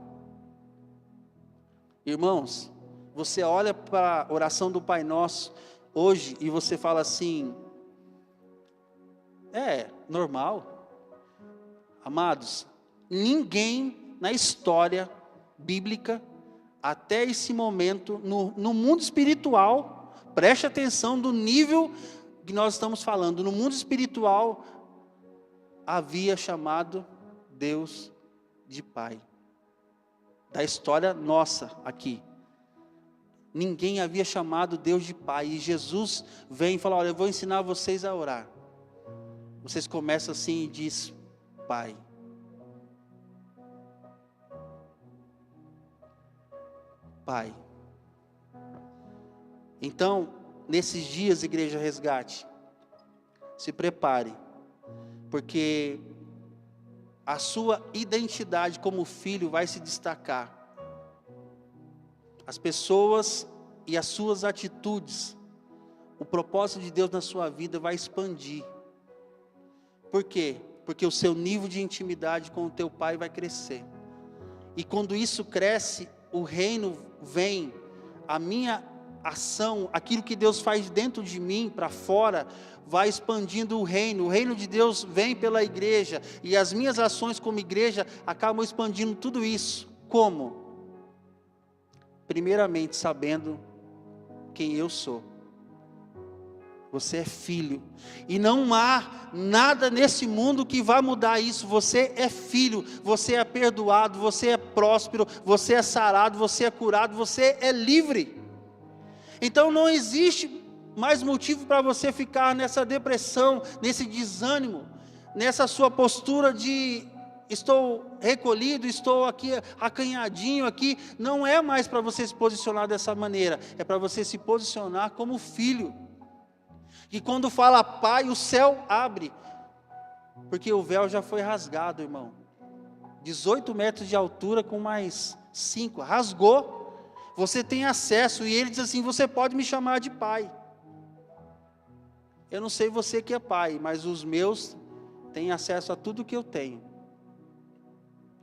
A: Irmãos, você olha para a oração do Pai Nosso hoje e você fala assim: é normal. Amados, ninguém na história bíblica, até esse momento, no mundo espiritual, preste atenção do nível que nós estamos falando, no mundo espiritual, havia chamado Deus de Pai. Da história nossa aqui, ninguém havia chamado Deus de Pai, e Jesus vem e fala: olha, eu vou ensinar vocês a orar. Vocês começam assim e diz: Pai. Pai. Então, nesses dias, Igreja Resgate, se prepare, porque a sua identidade como filho vai se destacar. As pessoas e as suas atitudes, o propósito de Deus na sua vida vai expandir. Por quê? Porque o seu nível de intimidade com o teu pai vai crescer. E quando isso cresce, o reino vem, a minha ação, aquilo que Deus faz dentro de mim, para fora, vai expandindo o reino de Deus vem pela igreja, e as minhas ações como igreja acabam expandindo tudo isso. Como? Primeiramente sabendo quem eu sou. Você é filho, e não há nada nesse mundo que vai mudar isso. Você é filho, você é perdoado, você é próspero, você é sarado, você é curado, você é livre. Então não existe mais motivo para você ficar nessa depressão, nesse desânimo, nessa sua postura de estou recolhido, estou aqui acanhadinho aqui. Não é mais para você se posicionar dessa maneira, é para você se posicionar como filho. E quando fala pai, o céu abre, porque o véu já foi rasgado, irmão. 18 metros de altura com mais 5, rasgou. Você tem acesso, e ele diz assim: você pode me chamar de pai. Eu não sei você que é pai, mas os meus têm acesso a tudo que eu tenho.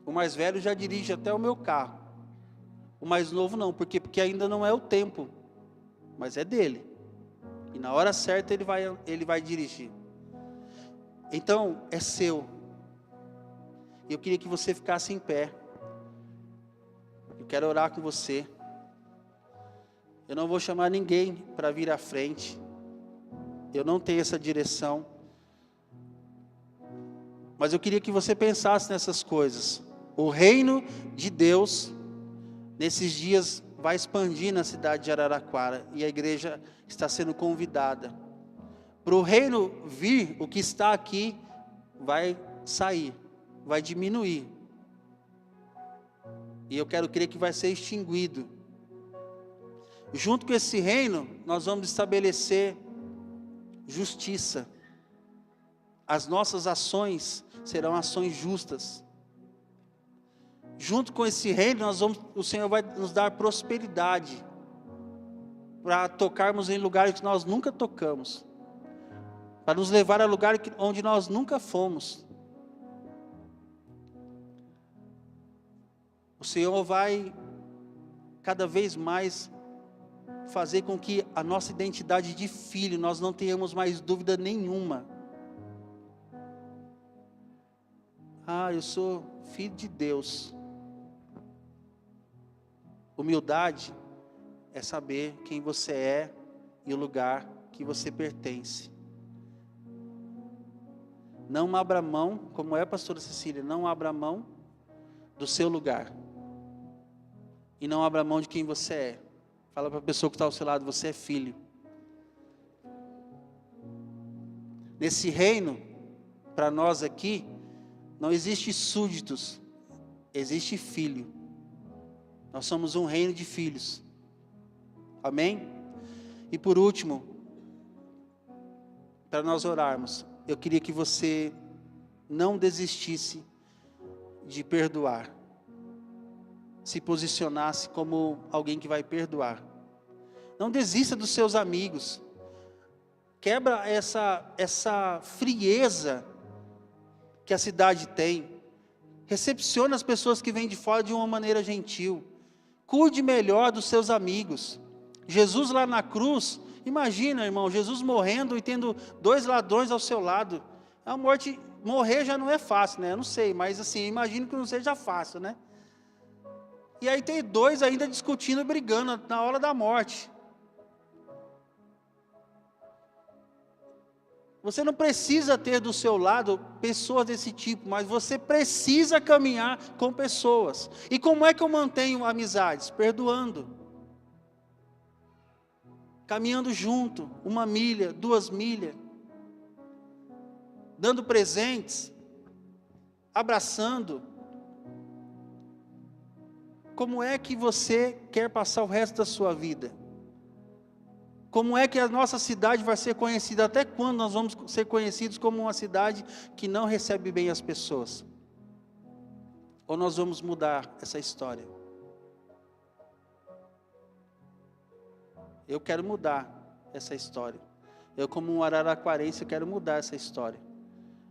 A: O mais velho já dirige até o meu carro. O mais novo não, porque ainda não é o tempo, mas é dele. E na hora certa ele vai dirigir. Então, é seu. Eu queria que você ficasse em pé. Eu quero orar com você. Eu não vou chamar ninguém para vir à frente. Eu não tenho essa direção. Mas eu queria que você pensasse nessas coisas. O reino de Deus, nesses dias, vai expandir na cidade de Araraquara. E a igreja está sendo convidada. Para o reino vir, o que está aqui vai sair, vai diminuir. E eu quero crer que vai ser extinguido. Junto com esse reino, nós vamos estabelecer justiça. As nossas ações serão ações justas. Junto com esse reino, o Senhor vai nos dar prosperidade, para tocarmos em lugares que nós nunca tocamos, para nos levar a lugares onde nós nunca fomos. O Senhor vai cada vez mais fazer com que a nossa identidade de filho, nós não tenhamos mais dúvida nenhuma. Eu sou filho de Deus. Humildade é saber quem você é e o lugar que você pertence. Não abra mão, como é a pastora Cecília, não abra mão do seu lugar. E não abra mão de quem você é. Fala para a pessoa que está ao seu lado: você é filho. Nesse reino, para nós aqui, não existe súditos, existe filho. Nós somos um reino de filhos. Amém? E por último, para nós orarmos, eu queria que você não desistisse de perdoar. Se posicionasse como alguém que vai perdoar. Não desista dos seus amigos. Quebra essa frieza que a cidade tem. Recepcione as pessoas que vêm de fora de uma maneira gentil. Cuide melhor dos seus amigos. Jesus lá na cruz, imagina, irmão, Jesus morrendo e tendo 2 ladrões ao seu lado. A morte, morrer já não é fácil, né? Eu não sei, mas assim, imagino que não seja fácil, né? E aí tem 2 ainda discutindo, brigando na hora da morte. Você não precisa ter do seu lado pessoas desse tipo, mas você precisa caminhar com pessoas. E como é que eu mantenho amizades? Perdoando. Caminhando junto, 1 milha, 2 milhas. Dando presentes. Abraçando. Como é que você quer passar o resto da sua vida? Como é que a nossa cidade vai ser conhecida? Até quando nós vamos ser conhecidos como uma cidade que não recebe bem as pessoas? ou nós vamos mudar essa história? Eu quero mudar essa história. Eu, como um araraquarense, eu quero mudar essa história.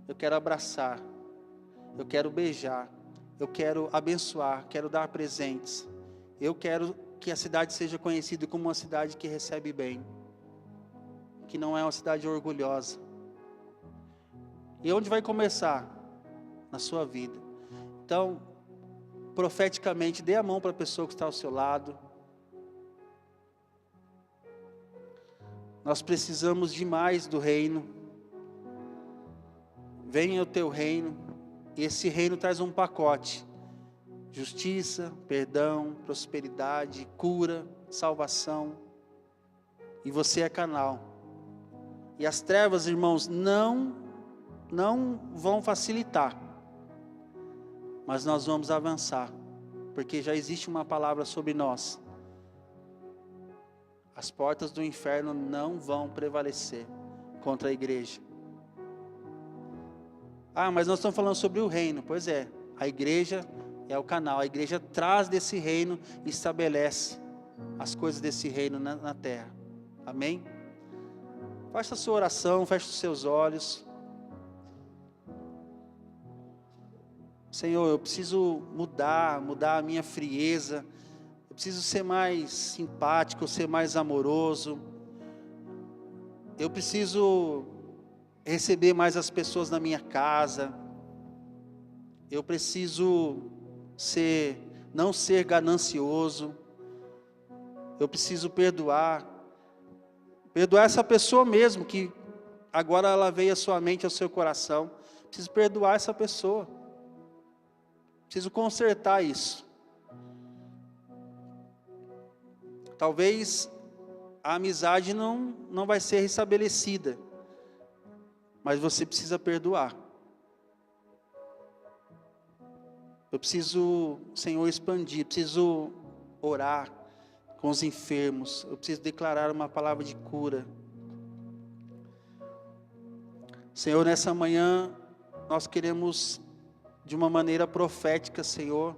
A: Eu quero abraçar, eu quero beijar, eu quero abençoar, quero dar presentes. Eu quero que a cidade seja conhecida como uma cidade que recebe bem, que não é uma cidade orgulhosa. E onde vai começar? Na sua vida. Então, profeticamente, dê a mão para a pessoa que está ao seu lado. Nós precisamos demais do reino. Venha o teu reino. E esse reino traz um pacote: justiça, perdão, prosperidade, cura, salvação. E você é canal. E as trevas, irmãos, não vão facilitar. Mas nós vamos avançar, porque já existe uma palavra sobre nós. As portas do inferno não vão prevalecer contra a igreja. Ah, mas nós estamos falando sobre o reino. Pois é, a igreja é o canal. A igreja traz desse reino e estabelece as coisas desse reino na terra. Amém? Faça a sua oração, feche os seus olhos. Senhor, eu preciso mudar a minha frieza. Eu preciso ser mais simpático, ser mais amoroso. Eu preciso receber mais as pessoas na minha casa. Eu preciso não ser ganancioso. Eu preciso perdoar essa pessoa mesmo, que agora ela veio à sua mente, ao seu coração. Preciso perdoar essa pessoa. Preciso consertar isso. Talvez a amizade não vai ser restabelecida, mas você precisa perdoar. Eu preciso, Senhor, expandir, preciso orar com os enfermos, eu preciso declarar uma palavra de cura. Senhor, nessa manhã, nós queremos, de uma maneira profética, Senhor,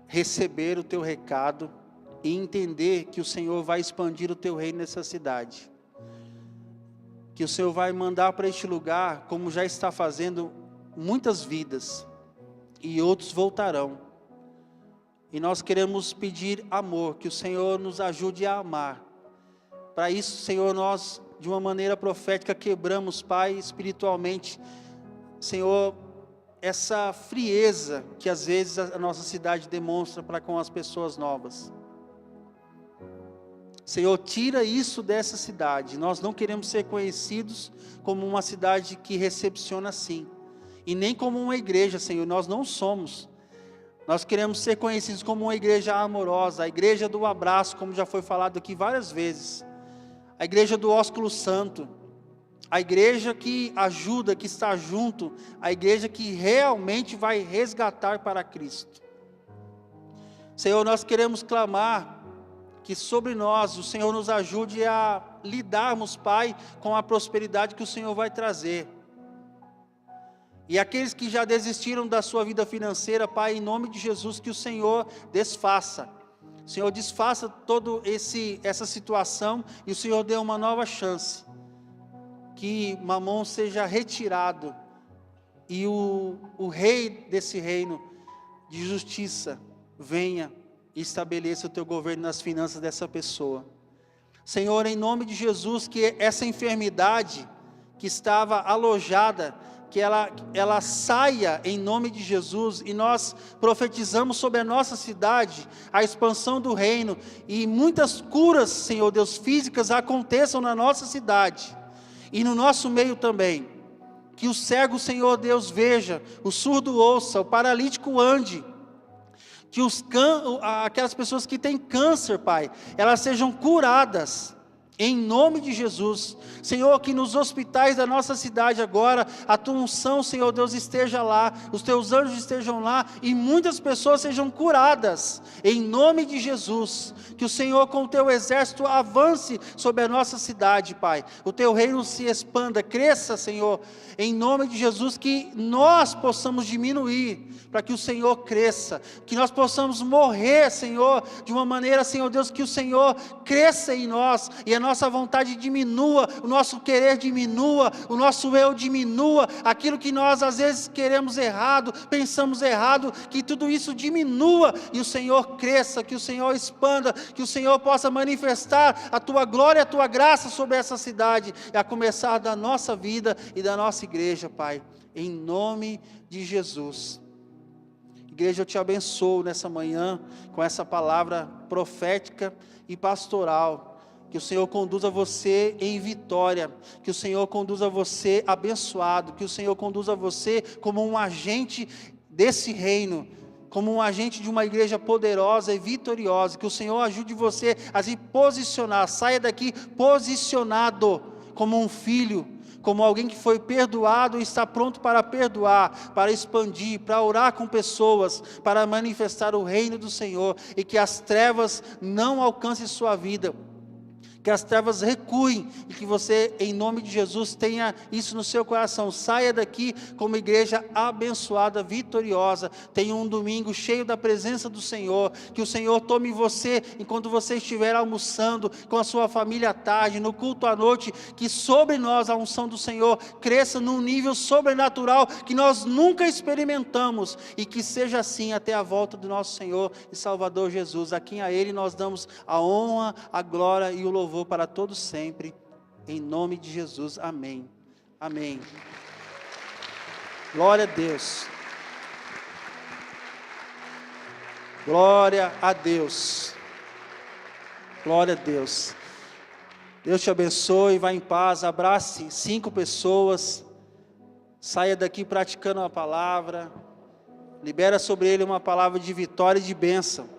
A: receber o Teu recado e entender que o Senhor vai expandir o Teu reino nessa cidade. Que o Senhor vai mandar para este lugar, como já está fazendo, muitas vidas, e outros voltarão. E nós queremos pedir amor, que o Senhor nos ajude a amar. Para isso, Senhor, nós, de uma maneira profética, quebramos, Pai, espiritualmente, Senhor, essa frieza que às vezes a nossa cidade demonstra para com as pessoas novas. Senhor, tira isso dessa cidade. Nós não queremos ser conhecidos como uma cidade que recepciona assim, e nem como uma igreja, Senhor, nós não somos. Nós queremos ser conhecidos como uma igreja amorosa, a igreja do abraço, como já foi falado aqui várias vezes, a igreja do ósculo santo, a igreja que ajuda, que está junto, a igreja que realmente vai resgatar para Cristo. Senhor, nós queremos clamar que sobre nós o Senhor nos ajude a lidarmos, Pai, com a prosperidade que o Senhor vai trazer. E aqueles que já desistiram da sua vida financeira, Pai, em nome de Jesus, que o Senhor desfaça. O Senhor desfaça toda essa situação e o Senhor dê uma nova chance. Que Mamon seja retirado e o rei desse reino de justiça venha e estabeleça o teu governo nas finanças dessa pessoa. Senhor, em nome de Jesus, que essa enfermidade que estava alojada, que ela saia em nome de Jesus, e nós profetizamos sobre a nossa cidade, a expansão do reino, e muitas curas, Senhor Deus, físicas aconteçam na nossa cidade, e no nosso meio também, que o cego, Senhor Deus, veja, o surdo ouça, o paralítico ande, que aquelas pessoas que têm câncer, Pai, elas sejam curadas, Em nome de Jesus, Senhor, que nos hospitais da nossa cidade agora, a tua unção, Senhor Deus, esteja lá, os teus anjos estejam lá, e muitas pessoas sejam curadas, em nome de Jesus, que o Senhor com o teu exército avance sobre a nossa cidade, Pai, o teu reino se expanda, cresça, Senhor, em nome de Jesus, que nós possamos diminuir, para que o Senhor cresça, que nós possamos morrer, Senhor, de uma maneira, Senhor Deus, que o Senhor cresça em nós, e a nossa vontade diminua, o nosso querer diminua, o nosso eu diminua, aquilo que nós às vezes queremos errado, pensamos errado, que tudo isso diminua, e o Senhor cresça, que o Senhor expanda, que o Senhor possa manifestar a tua glória, a tua graça sobre essa cidade, a começar da nossa vida e da nossa igreja, Pai, em nome de Jesus. Igreja, eu te abençoo nessa manhã, com essa palavra profética e pastoral, que o Senhor conduza você em vitória, que o Senhor conduza você abençoado, que o Senhor conduza você como um agente desse reino, como um agente de uma igreja poderosa e vitoriosa, que o Senhor ajude você a se posicionar, saia daqui posicionado, como um filho, como alguém que foi perdoado e está pronto para perdoar, para expandir, para orar com pessoas, para manifestar o reino do Senhor, e que as trevas não alcancem sua vida, que as trevas recuem, e que você, em nome de Jesus, tenha isso no seu coração. Saia daqui como igreja abençoada, vitoriosa, tenha um domingo cheio da presença do Senhor, que o Senhor tome você, enquanto você estiver almoçando com a sua família à tarde, no culto à noite, que sobre nós a unção do Senhor cresça num nível sobrenatural, que nós nunca experimentamos, e que seja assim até a volta do nosso Senhor e Salvador Jesus, a quem a Ele nós damos a honra, a glória e o louvor para todos sempre, em nome de Jesus, amém, amém, glória a Deus, glória a Deus, glória a Deus. Deus te abençoe, vá em paz, abrace 5 pessoas, saia daqui praticando a palavra, libera sobre ele uma palavra de vitória e de bênção.